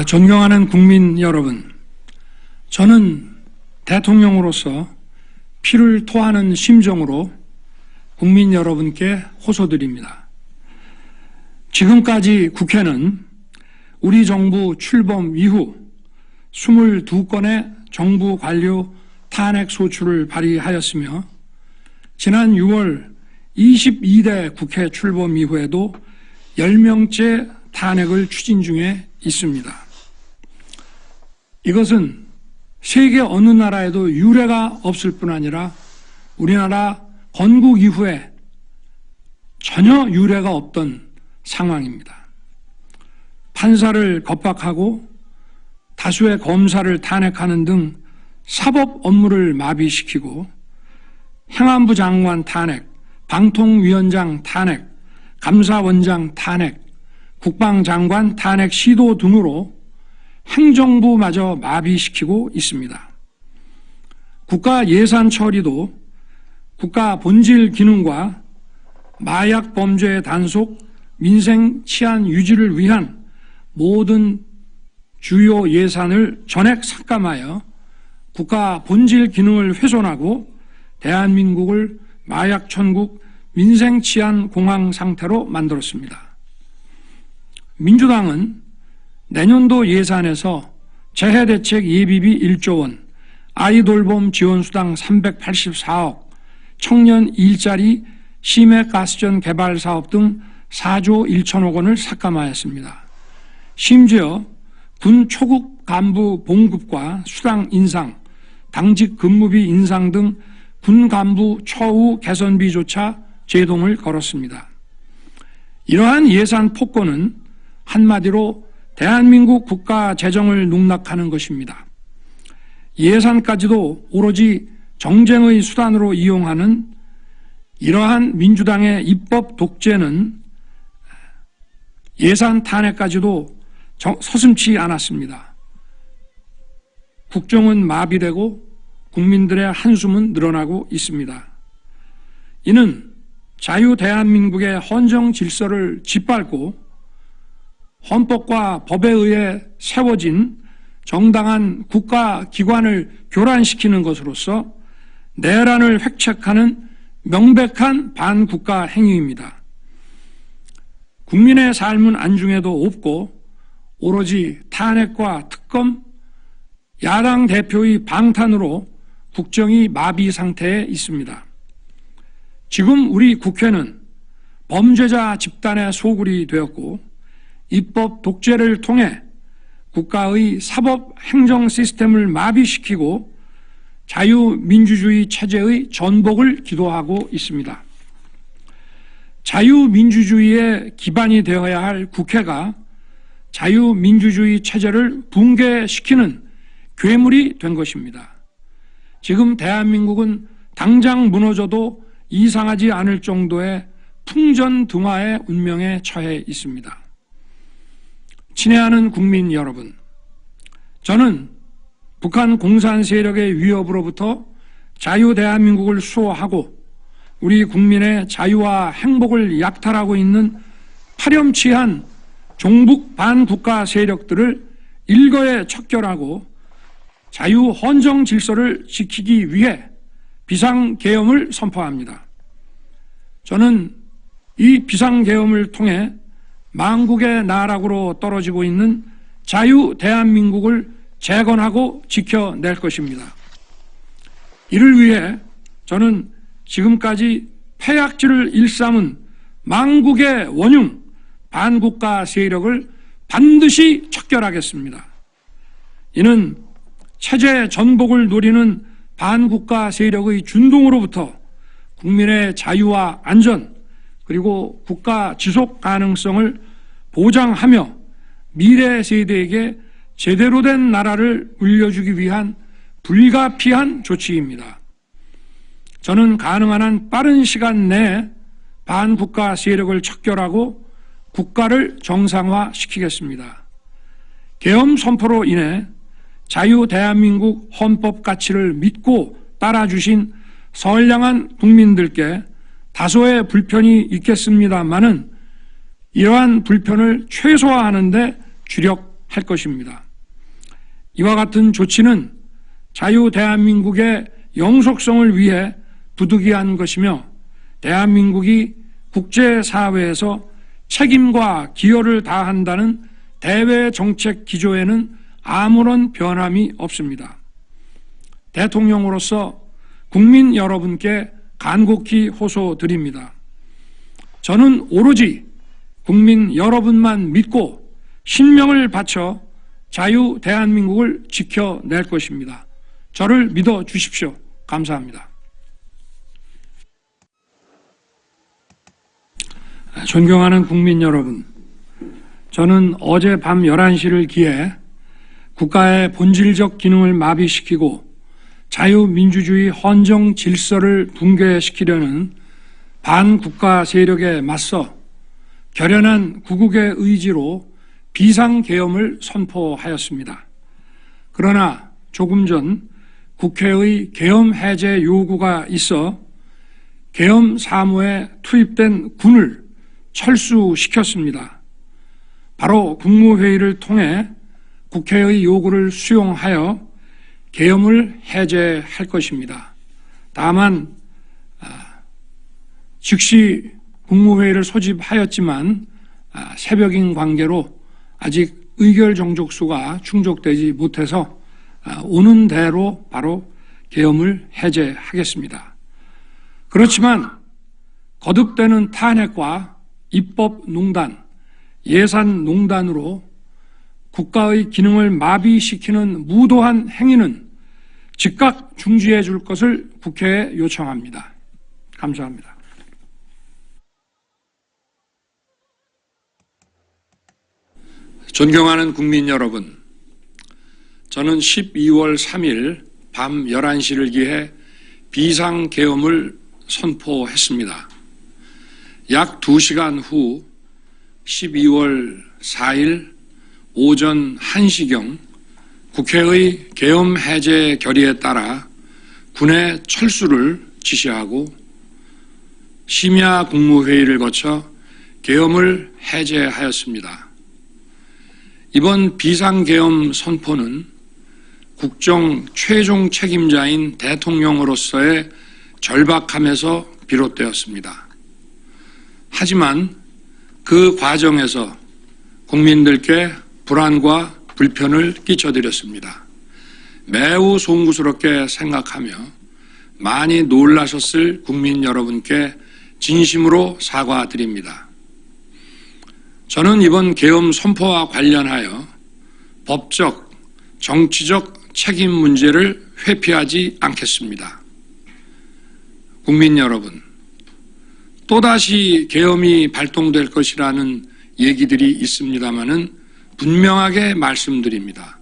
존경하는 국민 여러분, 저는 대통령으로서 피를 토하는 심정으로 국민 여러분께 호소드립니다. 지금까지 국회는 우리 정부 출범 이후 22건의 정부 관료 탄핵 소추를 발의하였으며 지난 6월 22대 국회 출범 이후에도 10명째 탄핵을 추진 중에 있습니다. 이것은 세계 어느 나라에도 유례가 없을 뿐 아니라 우리나라 건국 이후에 전혀 유례가 없던 상황입니다. 판사를 겁박하고 다수의 검사를 탄핵하는 등 사법 업무를 마비시키고 행안부 장관 탄핵, 방통위원장 탄핵, 감사원장 탄핵, 국방장관 탄핵 시도 등으로 행정부마저 마비시키고 있습니다. 국가 예산 처리도 국가 본질 기능과 마약 범죄 단속, 민생 치안 유지를 위한 모든 주요 예산을 전액 삭감하여 국가 본질 기능을 훼손하고 대한민국을 마약 천국, 민생 치안 공황 상태로 만들었습니다. 민주당은 내년도 예산에서 재해대책 예비비 1조 원, 아이돌봄 지원수당 384억, 청년 일자리 심해가스전 개발 사업 등 4조 1천억 원을 삭감하였습니다. 심지어 군 초급 간부 봉급과 수당 인상, 당직 근무비 인상 등 군 간부 처우 개선비조차 제동을 걸었습니다. 이러한 예산 폭거는 한마디로 대한민국 국가 재정을 농락하는 것입니다. 예산까지도 오로지 정쟁의 수단으로 이용하는 이러한 민주당의 입법 독재는 예산 탄핵까지도 서슴지 않았습니다. 국정은 마비되고 국민들의 한숨은 늘어나고 있습니다. 이는 자유 대한민국의 헌정 질서를 짓밟고 헌법과 법에 의해 세워진 정당한 국가기관을 교란시키는 것으로서 내란을 획책하는 명백한 반국가 행위입니다. 국민의 삶은 안중에도 없고 오로지 탄핵과 특검, 야당 대표의 방탄으로 국정이 마비 상태에 있습니다. 지금 우리 국회는 범죄자 집단의 소굴이 되었고 입법 독재를 통해 국가의 사법 행정 시스템을 마비시키고 자유민주주의 체제의 전복을 기도하고 있습니다. 자유민주주의의 기반이 되어야 할 국회가 자유민주주의 체제를 붕괴시키는 괴물이 된 것입니다. 지금 대한민국은 당장 무너져도 이상하지 않을 정도의 풍전등화의 운명에 처해 있습니다. 친애하는 국민 여러분, 저는 북한 공산 세력의 위협으로부터 자유 대한민국을 수호하고 우리 국민의 자유와 행복을 약탈하고 있는 파렴치한 종북 반국가 세력들을 일거에 척결하고 자유 헌정 질서를 지키기 위해 비상계엄을 선포합니다. 저는 이 비상계엄을 통해 망국의 나락으로 떨어지고 있는 자유 대한민국을 재건하고 지켜낼 것입니다. 이를 위해 저는 지금까지 폐악질을 일삼은 망국의 원흉, 반국가 세력을 반드시 척결하겠습니다. 이는 체제 전복을 노리는 반국가 세력의 준동으로부터 국민의 자유와 안전 그리고 국가 지속 가능성을 보장하며 미래 세대에게 제대로 된 나라를 물려주기 위한 불가피한 조치입니다. 저는 가능한 한 빠른 시간 내에 반국가 세력을 척결하고 국가를 정상화시키겠습니다. 계엄 선포로 인해 자유 대한민국 헌법 가치를 믿고 따라주신 선량한 국민들께 다소의 불편이 있겠습니다마는 이러한 불편을 최소화하는 데 주력하겠습니다. 할 것입니다. 이와 같은 조치는 자유 대한민국의 영속성을 위해 부득이한 것이며 대한민국이 국제사회에서 책임과 기여를 다한다는 대외 정책 기조에는 아무런 변함이 없습니다. 대통령으로서 국민 여러분께 간곡히 호소드립니다. 저는 오로지 국민 여러분만 믿고 신명을 바쳐 자유 대한민국을 지켜낼 것입니다. 저를 믿어 주십시오. 감사합니다. 존경하는 국민 여러분, 저는 어제 밤 11시를 기해 국가의 본질적 기능을 마비시키고 자유민주주의 헌정 질서를 붕괴시키려는 반국가 세력에 맞서 결연한 구국의 의지로 비상계엄을 선포하였습니다. 그러나 조금 전 국회의 계엄 해제 요구가 있어 계엄 사무에 투입된 군을 철수시켰습니다. 바로 국무회의를 통해 국회의 요구를 수용하여 계엄을 해제할 것입니다. 다만 즉시 국무회의를 소집하였지만 새벽인 관계로 아직 의결 정족수가 충족되지 못해서 오는 대로 바로 계엄을 해제하겠습니다. 그렇지만 거듭되는 탄핵과 입법농단, 예산농단으로 국가의 기능을 마비시키는 무도한 행위는 즉각 중지해 줄 것을 국회에 요청합니다. 감사합니다. 존경하는 국민 여러분, 저는 12월 3일 밤 11시를 기해 비상계엄을 선포했습니다. 약 2시간 후 12월 4일 오전 1시경 국회의 계엄 해제 결의에 따라 군의 철수를 지시하고 심야 국무회의를 거쳐 계엄을 해제하였습니다. 이번 비상계엄 선포는 국정 최종 책임자인 대통령으로서의 절박함에서 비롯되었습니다. 하지만 그 과정에서 국민들께 불안과 불편을 끼쳐드렸습니다. 매우 송구스럽게 생각하며 많이 놀라셨을 국민 여러분께 진심으로 사과드립니다. 저는 이번 계엄 선포와 관련하여 법적, 정치적 책임 문제를 회피하지 않겠습니다. 국민 여러분, 또다시 계엄이 발동될 것이라는 얘기들이 있습니다마는 분명하게 말씀드립니다.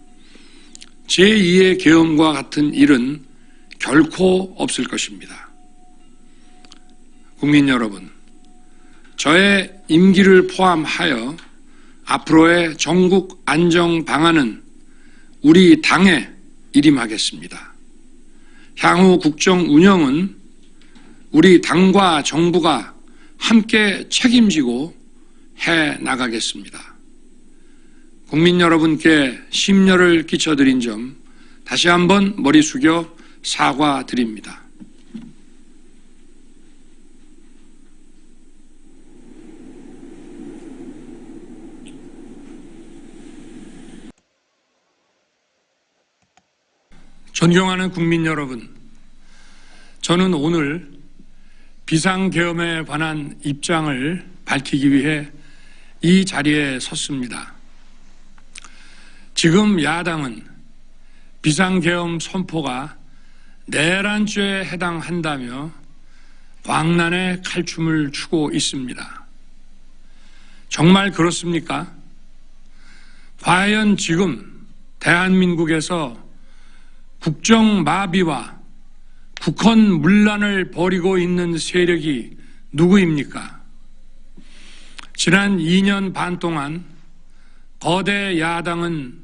제2의 계엄과 같은 일은 결코 없을 것입니다. 국민 여러분, 저의 임기를 포함하여 앞으로의 전국 안정 방안은 우리 당에 일임하겠습니다. 향후 국정 운영은 우리 당과 정부가 함께 책임지고 해 나가겠습니다. 국민 여러분께 심려를 끼쳐드린 점 다시 한번 머리 숙여 사과드립니다. 존경하는 국민 여러분, 저는 오늘 비상계엄에 관한 입장을 밝히기 위해 이 자리에 섰습니다. 지금 야당은 비상계엄 선포가 내란죄에 해당한다며 광란의 칼춤을 추고 있습니다. 정말 그렇습니까? 과연 지금 대한민국에서 국정마비와 국헌문란을 벌이고 있는 세력이 누구입니까? 지난 2년 반 동안 거대 야당은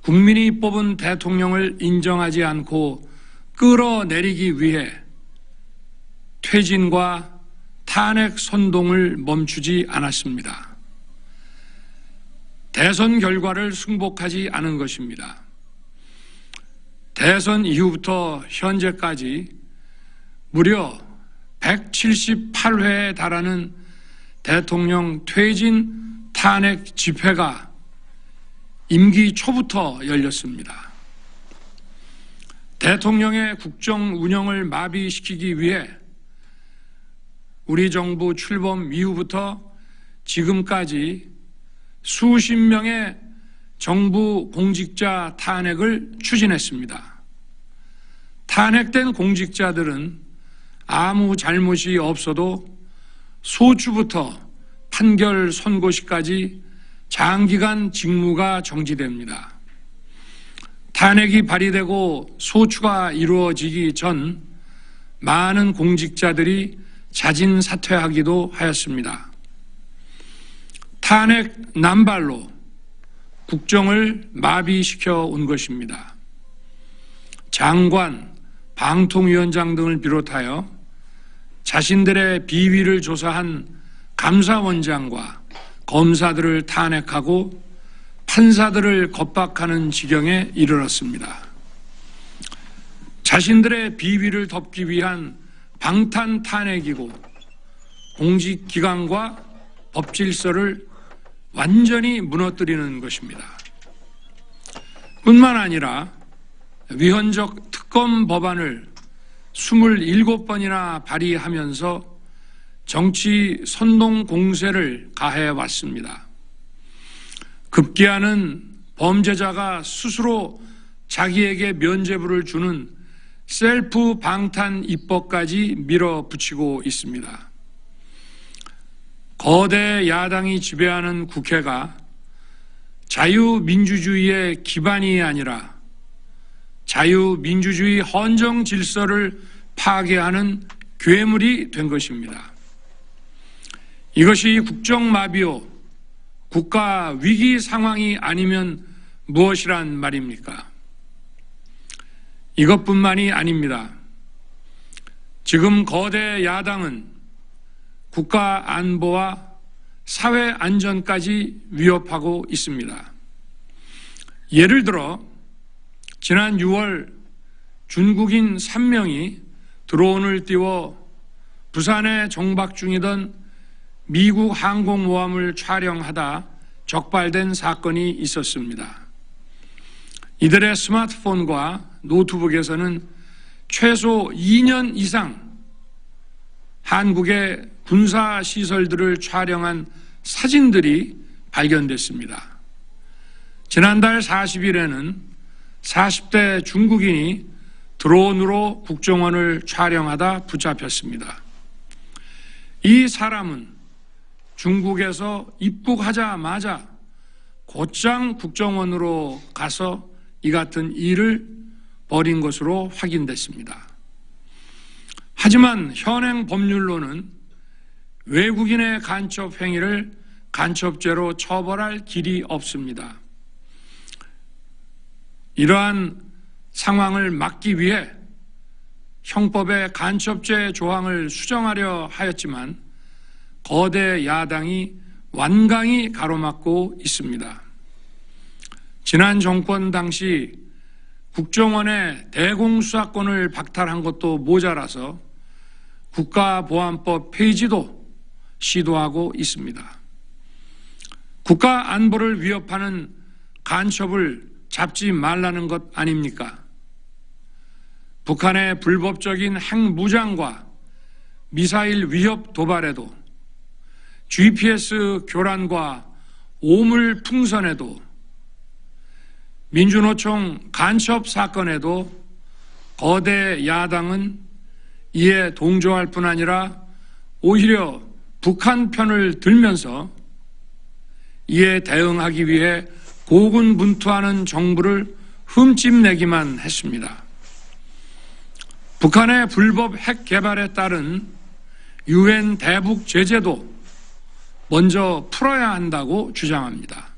국민이 뽑은 대통령을 인정하지 않고 끌어내리기 위해 퇴진과 탄핵 선동을 멈추지 않았습니다. 대선 결과를 승복하지 않은 것입니다. 대선 이후부터 현재까지 무려 178회에 달하는 대통령 퇴진 탄핵 집회가 임기 초부터 열렸습니다. 대통령의 국정 운영을 마비시키기 위해 우리 정부 출범 이후부터 지금까지 수십 명의 정부 공직자 탄핵을 추진했습니다. 탄핵된 공직자들은 아무 잘못이 없어도 소추부터 판결 선고시까지 장기간 직무가 정지됩니다. 탄핵이 발의되고 소추가 이루어지기 전 많은 공직자들이 자진 사퇴하기도 하였습니다. 탄핵 남발로 국정을 마비시켜 온 것입니다. 장관, 방통위원장 등을 비롯하여 자신들의 비위를 조사한 감사원장과 검사들을 탄핵하고 판사들을 겁박하는 지경에 이르렀습니다. 자신들의 비위를 덮기 위한 방탄 탄핵이고 공직기관과 법질서를 완전히 무너뜨리는 것입니다. 뿐만 아니라 위헌적 특검 법안을 27번이나 발의하면서 정치 선동 공세를 가해왔습니다. 급기야는 범죄자가 스스로 자기에게 면죄부를 주는 셀프 방탄 입법까지 밀어붙이고 있습니다. 거대 야당이 지배하는 국회가 자유민주주의의 기반이 아니라 자유민주주의 헌정 질서를 파괴하는 괴물이 된 것입니다. 이것이 국정마비요, 국가 위기 상황이 아니면 무엇이란 말입니까? 이것뿐만이 아닙니다. 지금 거대 야당은 국가 안보와 사회 안전까지 위협하고 있습니다. 예를 들어 지난 6월 중국인 3명이 드론을 띄워 부산에 정박 중이던 미국 항공모함을 촬영하다 적발된 사건이 있었습니다. 이들의 스마트폰과 노트북에서는 최소 2년 이상 한국의 군사시설들을 촬영한 사진들이 발견됐습니다. 지난달 40일에는 40대 중국인이 드론으로 국정원을 촬영하다 붙잡혔습니다. 이 사람은 중국에서 입국하자마자 곧장 국정원으로 가서 이 같은 일을 벌인 것으로 확인됐습니다. 하지만 현행 법률로는 외국인의 간첩 행위를 간첩죄로 처벌할 길이 없습니다. 이러한 상황을 막기 위해 형법의 간첩죄 조항을 수정하려 하였지만 거대 야당이 완강히 가로막고 있습니다. 지난 정권 당시 국정원의 대공수사권을 박탈한 것도 모자라서 국가보안법 폐지도 시도하고 있습니다. 국가 안보를 위협하는 간첩을 잡지 말라는 것 아닙니까? 북한의 불법적인 핵무장과 미사일 위협 도발에도 GPS 교란과 오물 풍선에도 민주노총 간첩 사건에도 거대 야당은 이에 동조할 뿐 아니라 오히려 북한 편을 들면서 이에 대응하기 위해 고군분투하는 정부를 흠집내기만 했습니다. 북한의 불법 핵 개발에 따른 UN 대북 제재도 먼저 풀어야 한다고 주장합니다.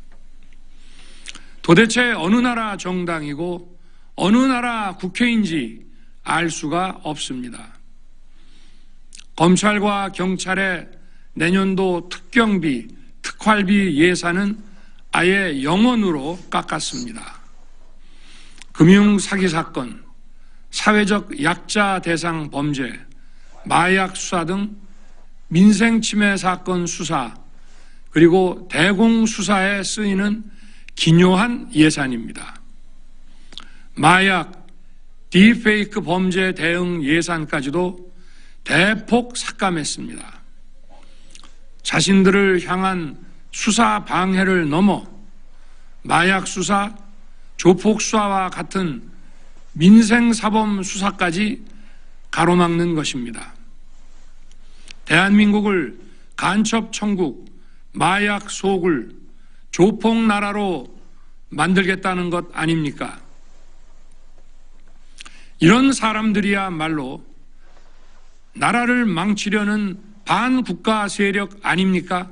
도대체 어느 나라 정당이고 어느 나라 국회인지 알 수가 없습니다. 검찰과 경찰의 내년도 특경비, 특활비 예산은 아예 0원으로 깎았습니다. 금융 사기 사건, 사회적 약자 대상 범죄, 마약 수사 등 민생 침해 사건 수사, 그리고 대공 수사에 쓰이는 기묘한 예산입니다. 마약, 딥페이크 범죄 대응 예산까지도 대폭 삭감했습니다. 자신들을 향한 수사 방해를 넘어 마약 수사, 조폭 수사와 같은 민생사범 수사까지 가로막는 것입니다. 대한민국을 간첩 천국, 마약 소굴, 조폭 나라로 만들겠다는 것 아닙니까? 이런 사람들이야말로 나라를 망치려는 반국가 세력 아닙니까?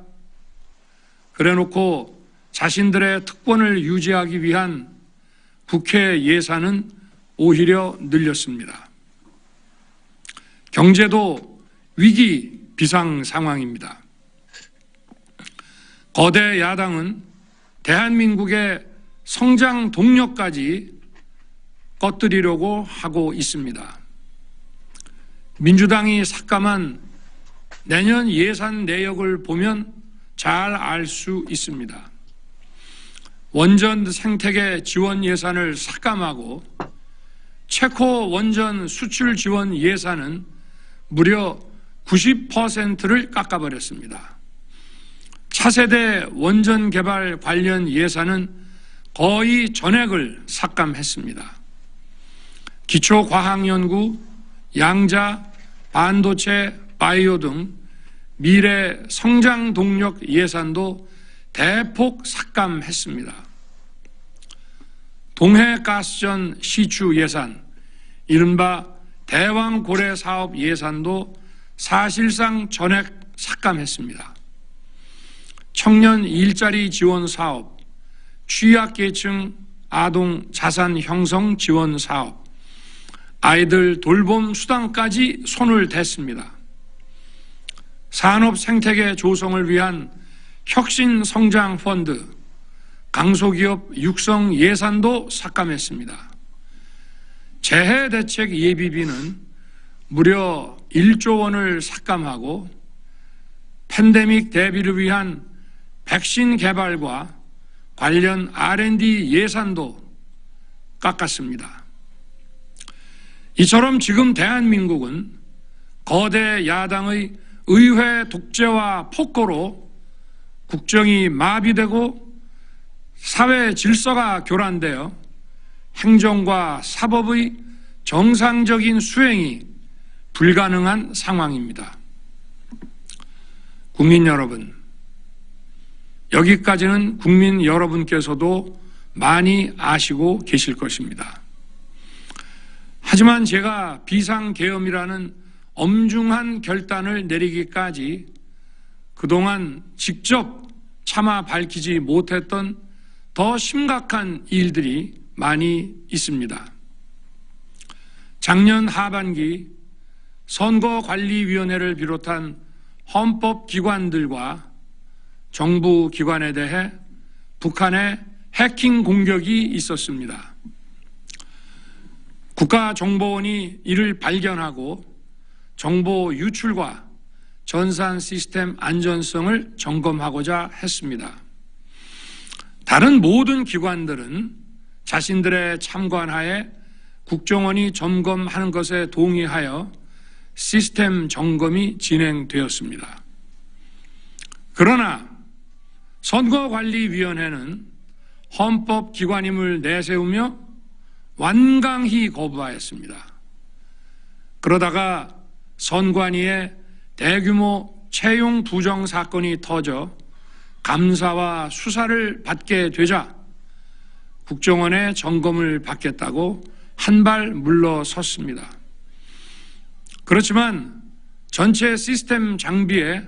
그래놓고 자신들의 특권을 유지하기 위한 국회 예산은 오히려 늘렸습니다. 경제도 위기 비상 상황입니다. 거대 야당은 대한민국의 성장 동력까지 꺼뜨리려고 하고 있습니다. 민주당이 삭감한 내년 예산 내역을 보면 잘 알 수 있습니다. 원전 생태계 지원 예산을 삭감하고 체코 원전 수출 지원 예산은 무려 90%를 깎아버렸습니다. 차세대 원전 개발 관련 예산은 거의 전액을 삭감했습니다. 기초과학연구, 양자, 반도체, 바이오 등 미래 성장 동력 예산도 대폭 삭감했습니다. 동해가스전 시추 예산, 이른바 대왕고래 사업 예산도 사실상 전액 삭감했습니다. 청년 일자리 지원 사업, 취약계층 아동 자산 형성 지원 사업, 아이들 돌봄 수당까지 손을 댔습니다. 산업 생태계 조성을 위한 혁신 성장 펀드, 강소기업 육성 예산도 삭감했습니다. 재해 대책 예비비는 무려 1조 원을 삭감하고 팬데믹 대비를 위한 백신 개발과 관련 R&D 예산도 깎았습니다. 이처럼 지금 대한민국은 거대 야당의 의회 독재와 폭거로 국정이 마비되고 사회 질서가 교란되어 행정과 사법의 정상적인 수행이 불가능한 상황입니다. 국민 여러분, 여기까지는 국민 여러분께서도 많이 아시고 계실 것입니다. 하지만 제가 비상계엄이라는 엄중한 결단을 내리기까지 그동안 직접 차마 밝히지 못했던 더 심각한 일들이 많이 있습니다. 작년 하반기 선거관리위원회를 비롯한 헌법기관들과 정부기관에 대해 북한의 해킹 공격이 있었습니다. 국가정보원이 이를 발견하고 정보 유출과 전산 시스템 안전성을 점검하고자 했습니다. 다른 모든 기관들은 자신들의 참관하에 국정원이 점검하는 것에 동의하여 시스템 점검이 진행되었습니다. 그러나 선거관리위원회는 헌법기관임을 내세우며 완강히 거부하였습니다. 그러다가 선관위에 대규모 채용 부정 사건이 터져 감사와 수사를 받게 되자 국정원의 점검을 받겠다고 한 발 물러섰습니다. 그렇지만 전체 시스템 장비의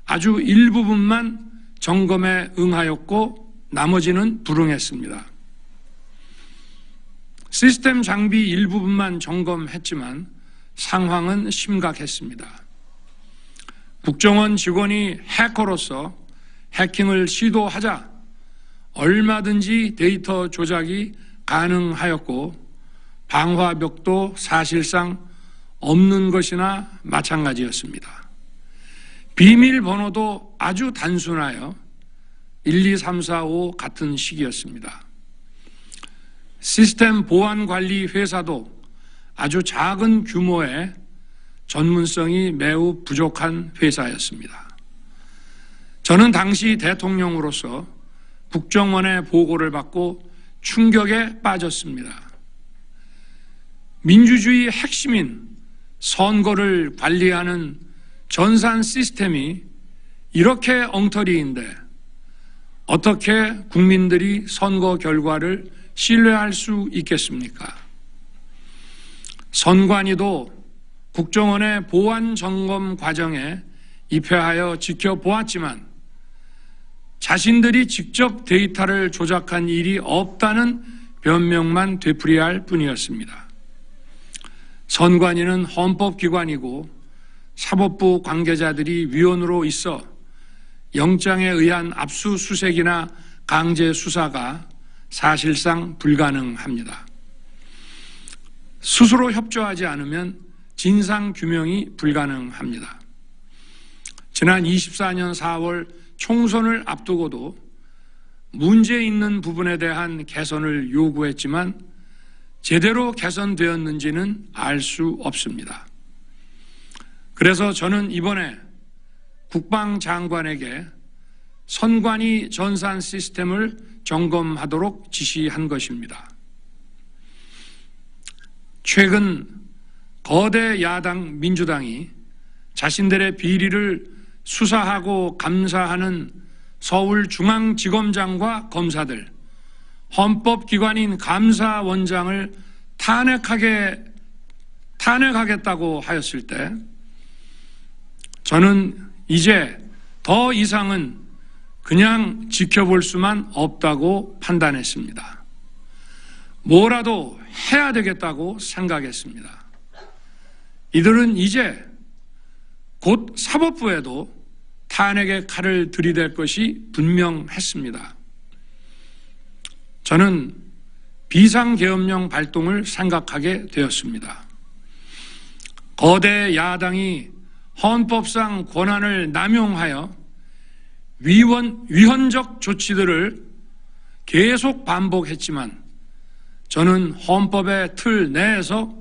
아주 일부분만 점검에 응하였고 나머지는 불응했습니다. 시스템 장비 일부분만 점검했지만 상황은 심각했습니다. 국정원 직원이 해커로서 해킹을 시도하자 얼마든지 데이터 조작이 가능하였고 방화벽도 사실상 없는 것이나 마찬가지였습니다. 비밀번호도 아주 단순하여 1, 2, 3, 4, 5 같은 식이었습니다. 시스템 보안 관리 회사도 아주 작은 규모의 전문성이 매우 부족한 회사였습니다. 저는 당시 대통령으로서 국정원의 보고를 받고 충격에 빠졌습니다. 민주주의의 핵심인 선거를 관리하는 전산 시스템이 이렇게 엉터리인데 어떻게 국민들이 선거 결과를 신뢰할 수 있겠습니까? 선관위도 국정원의 보안 점검 과정에 입회하여 지켜보았지만 자신들이 직접 데이터를 조작한 일이 없다는 변명만 되풀이할 뿐이었습니다. 선관위는 헌법기관이고 사법부 관계자들이 위원으로 있어 영장에 의한 압수수색이나 강제 수사가 사실상 불가능합니다. 스스로 협조하지 않으면 진상규명이 불가능합니다. 지난 24년 4월 총선을 앞두고도 문제 있는 부분에 대한 개선을 요구했지만 제대로 개선되었는지는 알 수 없습니다. 그래서 저는 이번에 국방장관에게 선관위 전산 시스템을 점검하도록 지시한 것입니다. 최근 거대 야당 민주당이 자신들의 비리를 수사하고 감사하는 서울중앙지검장과 검사들, 헌법기관인 감사원장을 탄핵하겠다고 하였을 때 저는 이제 더 이상은 그냥 지켜볼 수만 없다고 판단했습니다. 뭐라도 해야 되겠다고 생각했습니다. 이들은 이제 곧 사법부에도 탄핵의 칼을 들이댈 것이 분명했습니다. 저는 비상계엄령 발동을 생각하게 되었습니다. 거대 야당이 헌법상 권한을 남용하여 위헌적 조치들을 계속 반복했지만 저는 헌법의 틀 내에서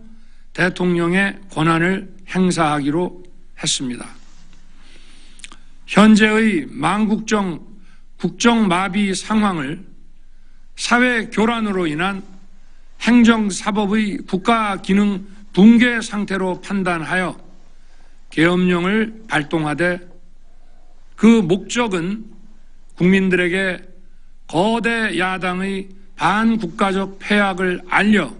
대통령의 권한을 행사하기로 했습니다. 현재의 망국정 국정마비 상황을 사회교란으로 인한 행정사법의 국가기능 붕괴 상태로 판단하여 계엄령을 발동하되 그 목적은 국민들에게 거대 야당의 반국가적 폐악을 알려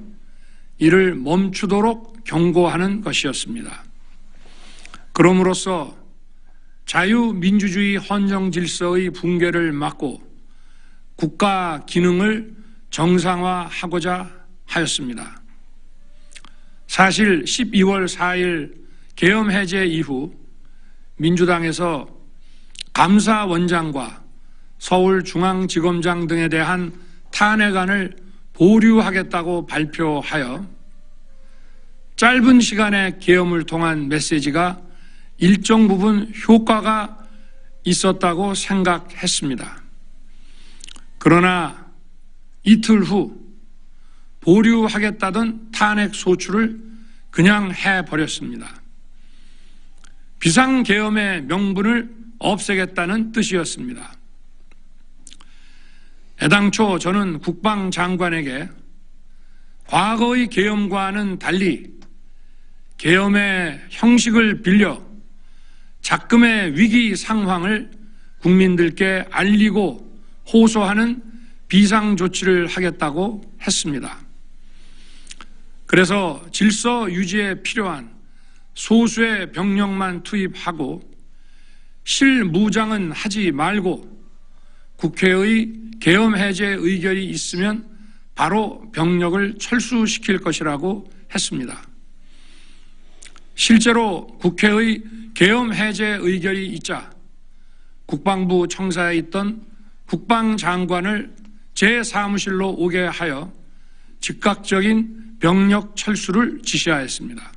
이를 멈추도록 경고하는 것이었습니다. 그럼으로써 자유민주주의 헌정질서의 붕괴를 막고 국가 기능을 정상화하고자 하였습니다. 사실 12월 4일 계엄 해제 이후 민주당에서 감사원장과 서울중앙지검장 등에 대한 탄핵안을 보류하겠다고 발표하여 짧은 시간의 계엄을 통한 메시지가 일정 부분 효과가 있었다고 생각했습니다. 그러나 이틀 후 보류하겠다던 탄핵 소추를 그냥 해버렸습니다. 비상계엄의 명분을 없애겠다는 뜻이었습니다. 애당초 저는 국방장관에게 과거의 계엄과는 달리 계엄의 형식을 빌려 작금의 위기 상황을 국민들께 알리고 호소하는 비상조치를 하겠다고 했습니다. 그래서 질서 유지에 필요한 소수의 병력만 투입하고 실무장은 하지 말고 국회의 계엄 해제 의결이 있으면 바로 병력을 철수시킬 것이라고 했습니다. 실제로 국회의 계엄 해제 의결이 있자 국방부 청사에 있던 국방장관을 제 사무실로 오게 하여 즉각적인 병력 철수를 지시하였습니다.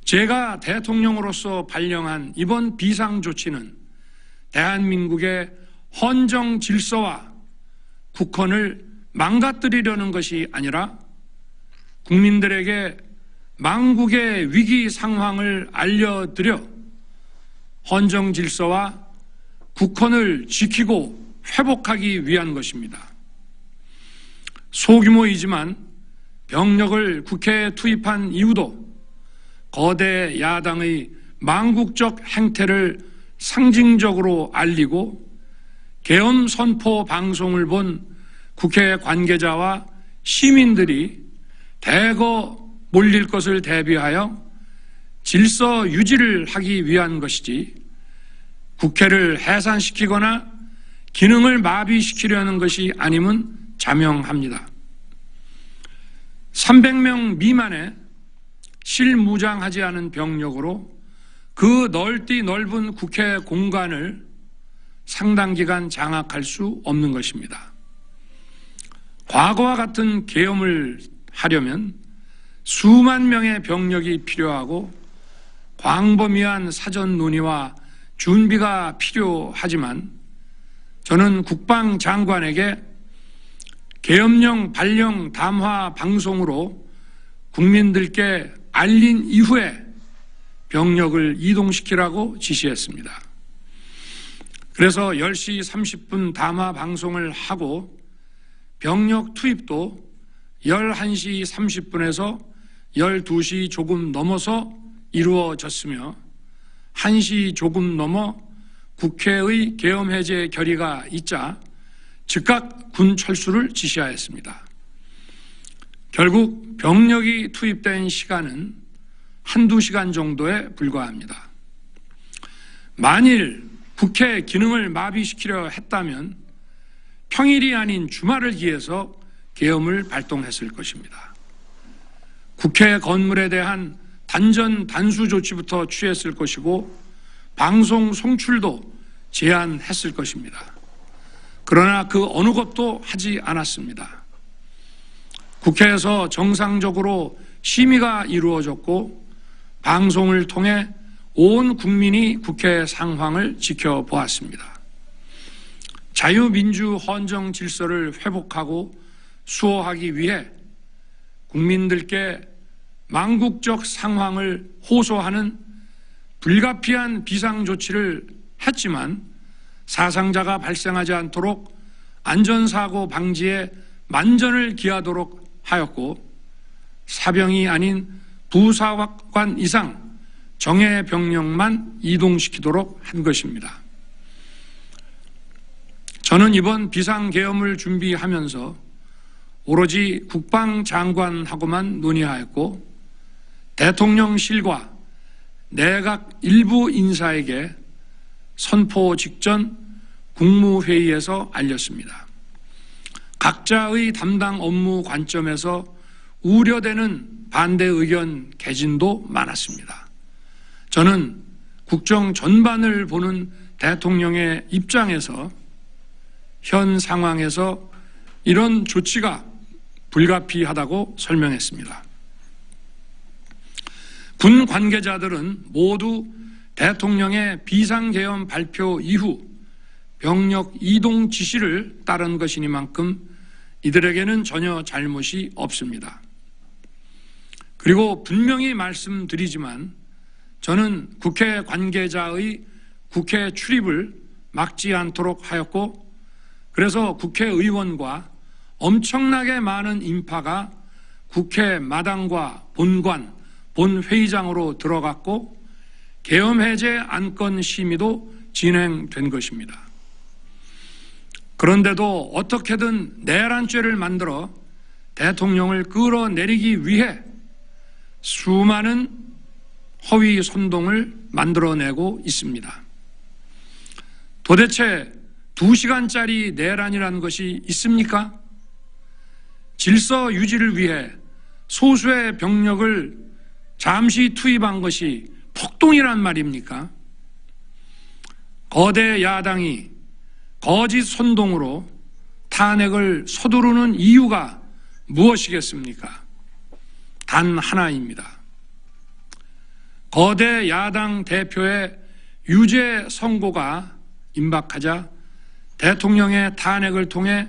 제가 대통령으로서 발령한 이번 비상조치는 대한민국의 헌정 질서와 국헌을 망가뜨리려는 것이 아니라 국민들에게 망국의 위기 상황을 알려드려 헌정 질서와 국헌을 지키고 회복하기 위한 것입니다. 소규모이지만 병력을 국회에 투입한 이유도 거대 야당의 망국적 행태를 상징적으로 알리고 계엄 선포 방송을 본 국회 관계자와 시민들이 대거 몰릴 것을 대비하여 질서 유지를 하기 위한 것이지 국회를 해산시키거나 기능을 마비시키려는 것이 아님은 자명합니다. 300명 미만의 실무장하지 않은 병력으로 그 넓은 국회 공간을 상당 기간 장악할 수 없는 것입니다. 과거와 같은 계엄을 하려면 수만 명의 병력이 필요하고 광범위한 사전 논의와 준비가 필요하지만 저는 국방장관에게 계엄령 발령 담화 방송으로 국민들께 알린 이후에 병력을 이동시키라고 지시했습니다. 그래서 10시 30분 담화 방송을 하고 병력 투입도 11시 30분에서 12시 조금 넘어서 이루어졌으며 1시 조금 넘어 국회의 계엄 해제 결의가 있자 즉각 군 철수를 지시하였습니다. 결국 병력이 투입된 시간은 한두 시간 정도에 불과합니다. 만일 국회 기능을 마비시키려 했다면 평일이 아닌 주말을 기해서 계엄을 발동했을 것입니다. 국회 건물에 대한 단전 단수 조치부터 취했을 것이고 방송 송출도 제한했을 것입니다. 그러나 그 어느 것도 하지 않았습니다. 국회에서 정상적으로 심의가 이루어졌고 방송을 통해 온 국민이 국회 상황을 지켜보았습니다. 자유민주 헌정 질서를 회복하고 수호하기 위해 국민들께 망국적 상황을 호소하는 불가피한 비상조치를 했지만 사상자가 발생하지 않도록 안전사고 방지에 만전을 기하도록 하였고 사병이 아닌 부사관 이상 정예 병력만 이동시키도록 한 것입니다. 저는 이번 비상계엄을 준비하면서 오로지 국방장관하고만 논의하였고 대통령실과 내각 일부 인사에게 선포 직전 국무회의에서 알렸습니다. 각자의 담당 업무 관점에서 우려되는 반대 의견 개진도 많았습니다. 저는 국정 전반을 보는 대통령의 입장에서 현 상황에서 이런 조치가 불가피하다고 설명했습니다. 군 관계자들은 모두 대통령의 비상계엄 발표 이후 병력 이동 지시를 따른 것이니만큼 이들에게는 전혀 잘못이 없습니다. 그리고 분명히 말씀드리지만 저는 국회 관계자의 국회 출입을 막지 않도록 하였고 그래서 국회의원과 엄청나게 많은 인파가 국회 마당과 본관, 본회의장으로 들어갔고 계엄 해제 안건 심의도 진행된 것입니다. 그런데도 어떻게든 내란죄를 만들어 대통령을 끌어내리기 위해 수많은 허위 선동을 만들어내고 있습니다. 도대체 2시간짜리 내란이라는 것이 있습니까? 질서 유지를 위해 소수의 병력을 잠시 투입한 것이 폭동이란 말입니까? 거대 야당이 거짓 선동으로 탄핵을 서두르는 이유가 무엇이겠습니까? 단 하나입니다. 거대 야당 대표의 유죄 선고가 임박하자 대통령의 탄핵을 통해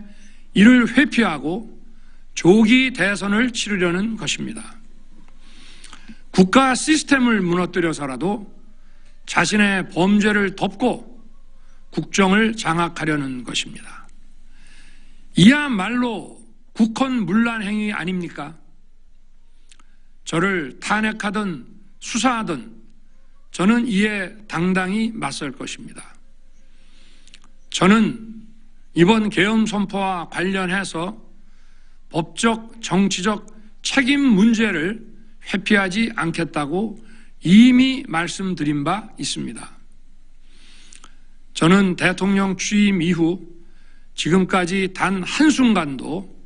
이를 회피하고 조기 대선을 치르려는 것입니다. 국가 시스템을 무너뜨려서라도 자신의 범죄를 덮고 국정을 장악하려는 것입니다. 이야말로 국헌문란 행위 아닙니까? 저를 탄핵하든 수사하든 저는 이에 당당히 맞설 것입니다. 저는 이번 계엄 선포와 관련해서 법적, 정치적 책임 문제를 회피하지 않겠다고 이미 말씀드린 바 있습니다. 저는 대통령 취임 이후 지금까지 단 한순간도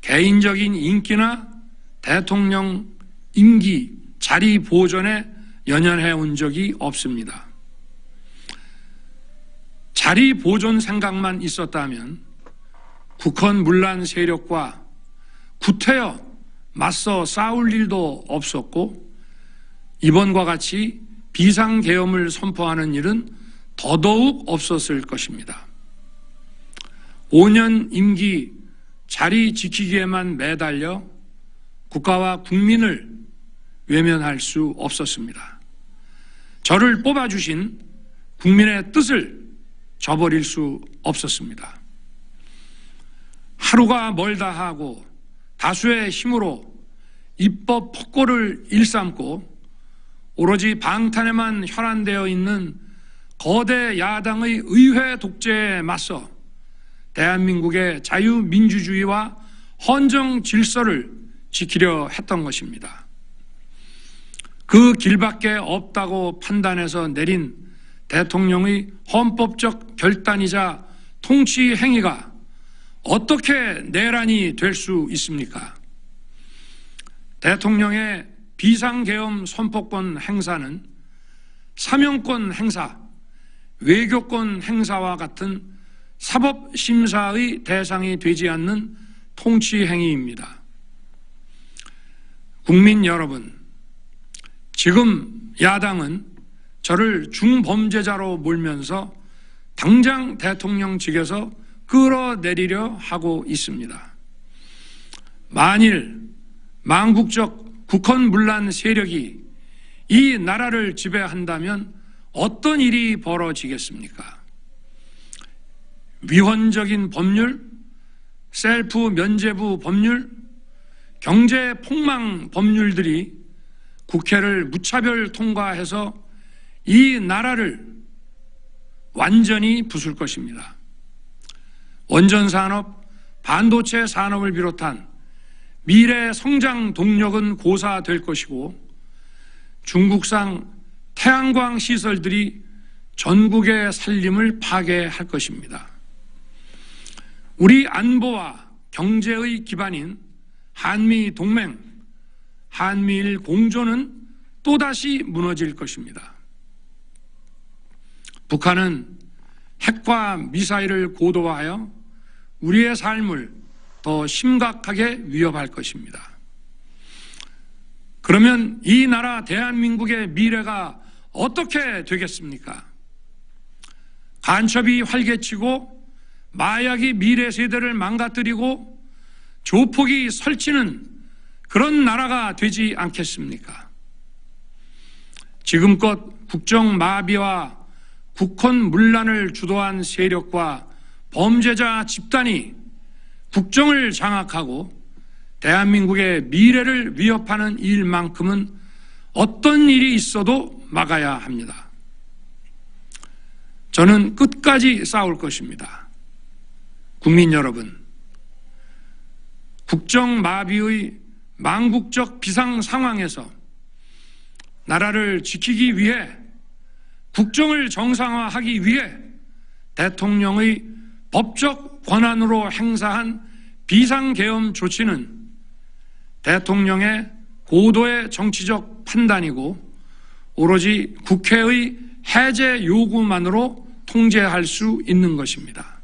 개인적인 인기나 대통령 임기 자리 보존에 연연해 온 적이 없습니다. 자리 보존 생각만 있었다면 국헌문란 세력과 구태여 맞서 싸울 일도 없었고 이번과 같이 비상계엄을 선포하는 일은 더더욱 없었을 것입니다. 5년 임기 자리 지키기에만 매달려 국가와 국민을 외면할 수 없었습니다. 저를 뽑아주신 국민의 뜻을 저버릴 수 없었습니다. 하루가 멀다 하고 다수의 힘으로 입법 폭거를 일삼고 오로지 방탄에만 혈안되어 있는 거대 야당의 의회 독재에 맞서 대한민국의 자유민주주의와 헌정 질서를 지키려 했던 것입니다. 그 길밖에 없다고 판단해서 내린 대통령의 헌법적 결단이자 통치 행위가 어떻게 내란이 될 수 있습니까? 대통령의 비상계엄 선포권 행사는 사명권 행사, 외교권 행사와 같은 사법심사의 대상이 되지 않는 통치 행위입니다. 국민 여러분, 지금 야당은 저를 중범죄자로 몰면서 당장 대통령직에서 끌어내리려 하고 있습니다. 만일 망국적 국헌문란 세력이 이 나라를 지배한다면 어떤 일이 벌어지겠습니까? 위헌적인 법률, 셀프 면죄부 법률, 경제 폭망 법률들이 국회를 무차별 통과해서 이 나라를 완전히 부술 것입니다. 원전산업, 반도체 산업을 비롯한 미래 성장 동력은 고사될 것이고 중국산 태양광 시설들이 전국의 살림을 파괴할 것입니다. 우리 안보와 경제의 기반인 한미 동맹, 한미일 공조는 또다시 무너질 것입니다. 북한은 핵과 미사일을 고도화하여 우리의 삶을 더 심각하게 위협할 것입니다. 그러면 이 나라 대한민국의 미래가 어떻게 되겠습니까? 간첩이 활개치고 마약이 미래 세대를 망가뜨리고 조폭이 설치는 그런 나라가 되지 않겠습니까? 지금껏 국정마비와 국헌문란을 주도한 세력과 범죄자 집단이 국정을 장악하고 대한민국의 미래를 위협하는 일만큼은 어떤 일이 있어도 막아야 합니다. 저는 끝까지 싸울 것입니다. 국민 여러분, 국정마비의 망국적 비상 상황에서 나라를 지키기 위해 국정을 정상화하기 위해 대통령의 법적 권한으로 행사한 비상계엄 조치는 대통령의 고도의 정치적 판단이고 오로지 국회의 해제 요구만으로 통제할 수 있는 것입니다.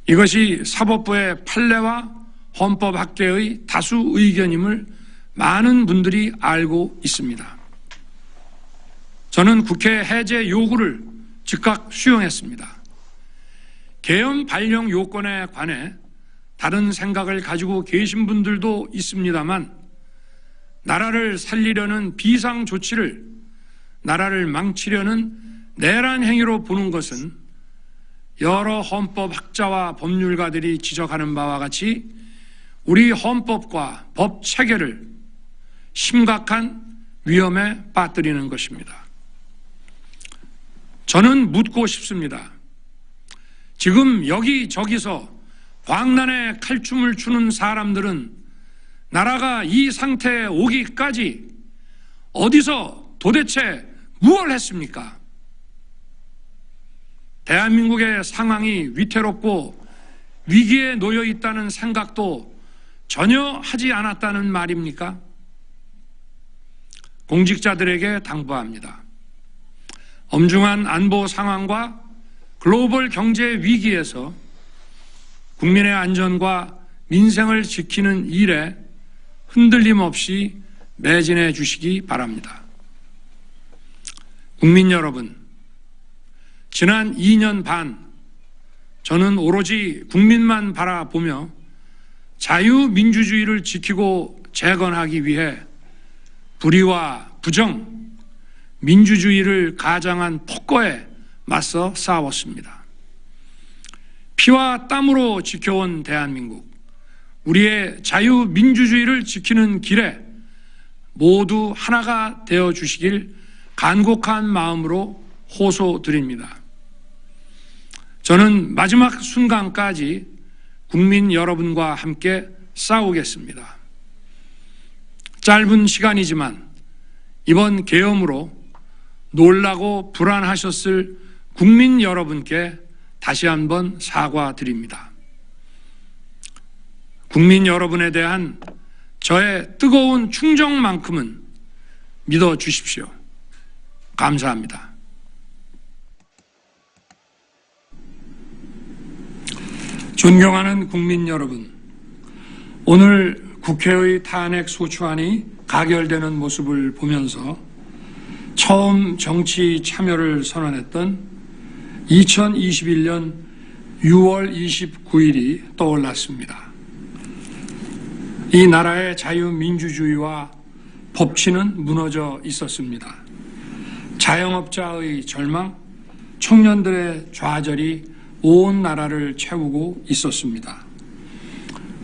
이것이 사법부의 판례와 헌법학계의 다수 의견임을 많은 분들이 알고 있습니다. 저는 국회 해제 요구를 즉각 수용했습니다. 계엄 발령 요건에 관해 다른 생각을 가지고 계신 분들도 있습니다만 나라를 살리려는 비상 조치를 나라를 망치려는 내란 행위로 보는 것은 여러 헌법학자와 법률가들이 지적하는 바와 같이 우리 헌법과 법 체계를 심각한 위험에 빠뜨리는 것입니다. 저는 묻고 싶습니다. 지금 여기저기서 광란에 칼춤을 추는 사람들은 나라가 이 상태에 오기까지 어디서 도대체 무엇을 했습니까? 대한민국의 상황이 위태롭고 위기에 놓여 있다는 생각도 전혀 하지 않았다는 말입니까? 공직자들에게 당부합니다. 엄중한 안보 상황과 글로벌 경제 위기에서 국민의 안전과 민생을 지키는 일에 흔들림 없이 매진해 주시기 바랍니다. 국민 여러분, 지난 2년 반 저는 오로지 국민만 바라보며 자유민주주의를 지키고 재건하기 위해 불의와 부정, 민주주의를 가장한 폭거에 맞서 싸웠습니다. 피와 땀으로 지켜온 대한민국, 우리의 자유민주주의를 지키는 길에 모두 하나가 되어 주시길 간곡한 마음으로 호소드립니다. 저는 마지막 순간까지 국민 여러분과 함께 싸우겠습니다. 짧은 시간이지만 이번 계엄으로 놀라고 불안하셨을 국민 여러분께 다시 한번 사과드립니다. 국민 여러분에 대한 저의 뜨거운 충정만큼은 믿어주십시오. 감사합니다. 존경하는 국민 여러분, 오늘 국회의 탄핵 소추안이 가결되는 모습을 보면서 처음 정치 참여를 선언했던 2021년 6월 29일이 떠올랐습니다. 이 나라의 자유민주주의와 법치는 무너져 있었습니다. 자영업자의 절망, 청년들의 좌절이 온 나라를 채우고 있었습니다.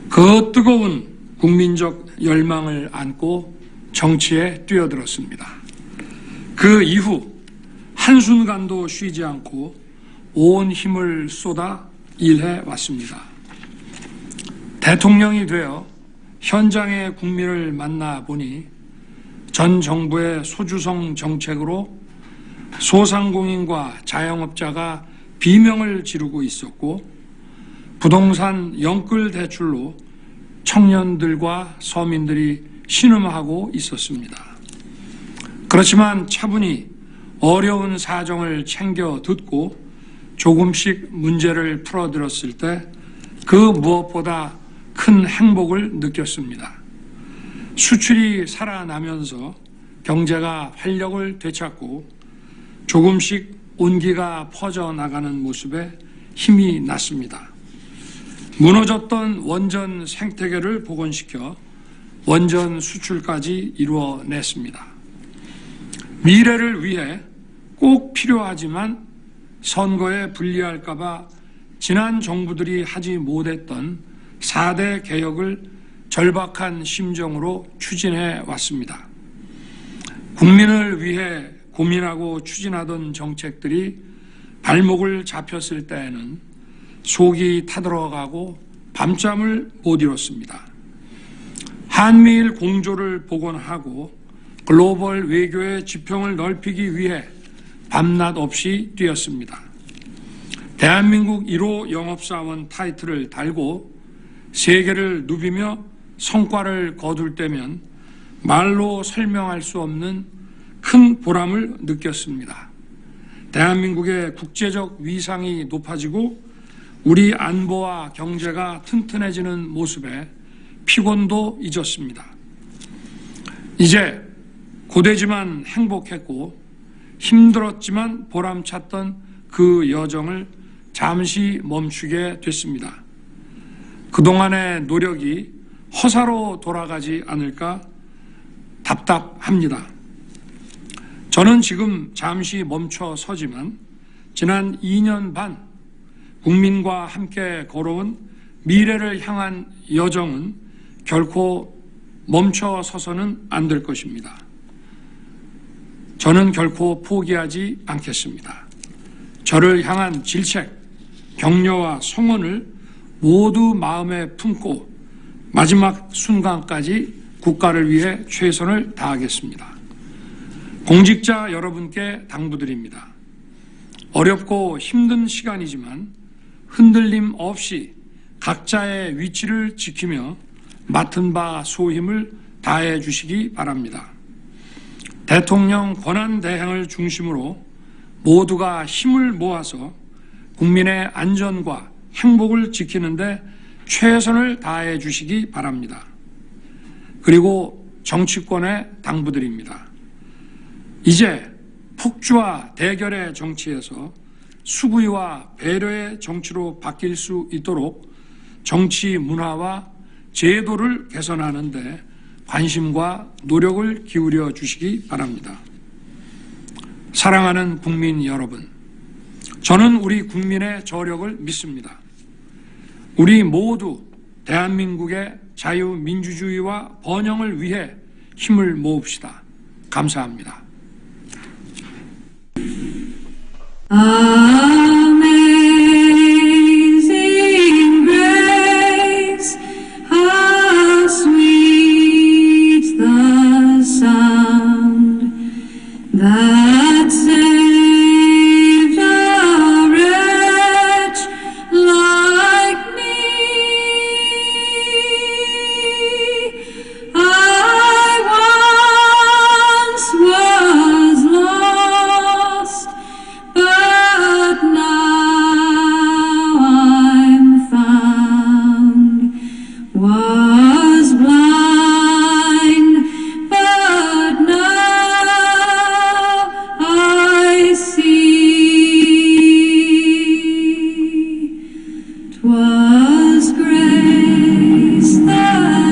그 뜨거운 국민적 열망을 안고 정치에 뛰어들었습니다. 그 이후 한순간도 쉬지 않고 온 힘을 쏟아 일해 왔습니다. 대통령이 되어 현장의 국민을 만나 보니 전 정부의 소주성 정책으로 소상공인과 자영업자가 비명을 지르고 있었고 부동산 영끌 대출로 청년들과 서민들이 신음하고 있었습니다. 그렇지만 차분히 어려운 사정을 챙겨 듣고 조금씩 문제를 풀어들었을 때 그 무엇보다 큰 행복을 느꼈습니다. 수출이 살아나면서 경제가 활력을 되찾고 조금씩 온기가 퍼져나가는 모습에 힘이 났습니다. 무너졌던 원전 생태계를 복원시켜 원전 수출까지 이루어냈습니다. 미래를 위해 꼭 필요하지만 선거에 불리할까 봐 지난 정부들이 하지 못했던 4대 개혁을 절박한 심정으로 추진해 왔습니다. 국민을 위해 고민하고 추진하던 정책들이 발목을 잡혔을 때에는 속이 타들어가고 밤잠을 못 이뤘습니다. 한미일 공조를 복원하고 글로벌 외교의 지평을 넓히기 위해 밤낮 없이 뛰었습니다. 대한민국 1호 영업사원 타이틀을 달고 세계를 누비며 성과를 거둘 때면 말로 설명할 수 없는 큰 보람을 느꼈습니다. 대한민국의 국제적 위상이 높아지고 우리 안보와 경제가 튼튼해지는 모습에 피곤도 잊었습니다. 이제 고되지만 행복했고 힘들었지만 보람찼던 그 여정을 잠시 멈추게 됐습니다. 그동안의 노력이 허사로 돌아가지 않을까 답답합니다. 저는 지금 잠시 멈춰 서지만 지난 2년 반 국민과 함께 걸어온 미래를 향한 여정은 결코 멈춰 서서는 안 될 것입니다. 저는 결코 포기하지 않겠습니다. 저를 향한 질책, 격려와 성원을 모두 마음에 품고 마지막 순간까지 국가를 위해 최선을 다하겠습니다. 공직자 여러분께 당부드립니다. 어렵고 힘든 시간이지만 흔들림 없이 각자의 위치를 지키며 맡은 바 소임을 다해 주시기 바랍니다. 대통령 권한대행을 중심으로 모두가 힘을 모아서 국민의 안전과 행복을 지키는 데 최선을 다해 주시기 바랍니다. 그리고 정치권에 당부드립니다. 이제 폭주와 대결의 정치에서 수구위와 배려의 정치로 바뀔 수 있도록 정치 문화와 제도를 개선하는 데 관심과 노력을 기울여 주시기 바랍니다. 사랑하는 국민 여러분, 저는 우리 국민의 저력을 믿습니다. 우리 모두 대한민국의 자유민주주의와 번영을 위해 힘을 모읍시다. 감사합니다. Amazing grace, how sweet the sound that saved a wretch like me. I once was lost, but now I'm found. Was blind, but now I see. 'Twas grace that